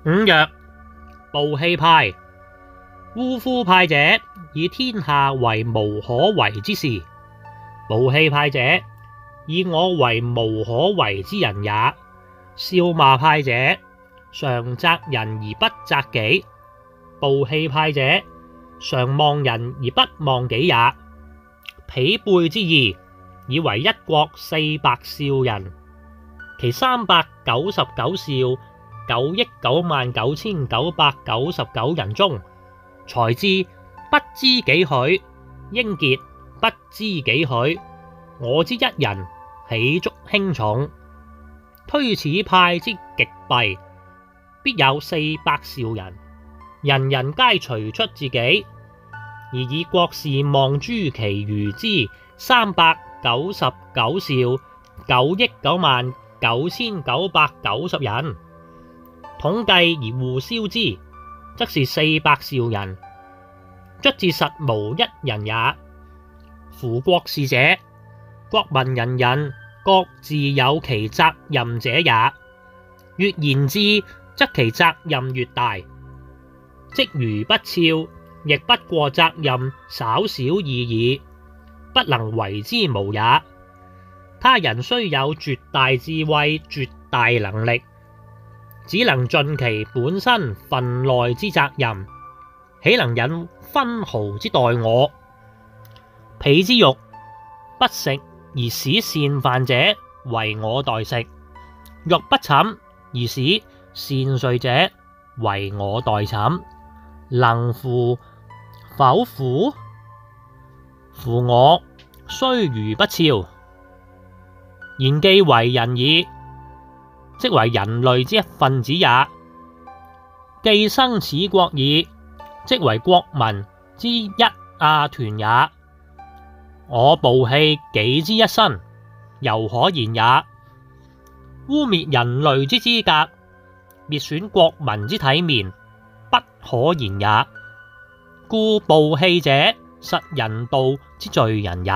五曰：暴氣派。烏夫派者，以天下為無可為之事；暴氣派者，以我為無可為之人也。笑罵派者，常責人而不責己；暴氣派者，常忘人而不忘己也。彼輩之義，以為一國400兆人，其399兆9億99999人中，才智不知幾許，英傑不知幾許，我之一人，豈足輕重？推此派之極弊，必有400兆人，人人皆除出自己，而以國事望諸其餘之399兆9億99990人，統計而互消之，則是400兆人，卒至實無一人也。夫國事者，國民人人各自有其責任者也，越言之，則其責任越大。即如不肖，亦不過責任稍小異矣，不能為之無也。他人雖有絕大智慧、絕大能力，只能盡其本身分內之責任，豈能引分毫之待我？彼之欲不食而使善飯者，為我待食；欲不寢而使善睡者，為我待寢。能乎？否乎？夫我雖如不肖，然既為人矣，即為人類之一分子也；既生此國矣，即為國民之一亞團也。我暴氣己之一身，猶可言也；污蔑人類之資格，滅損國民之體面，不可言也。故暴氣者，實人道之罪人也。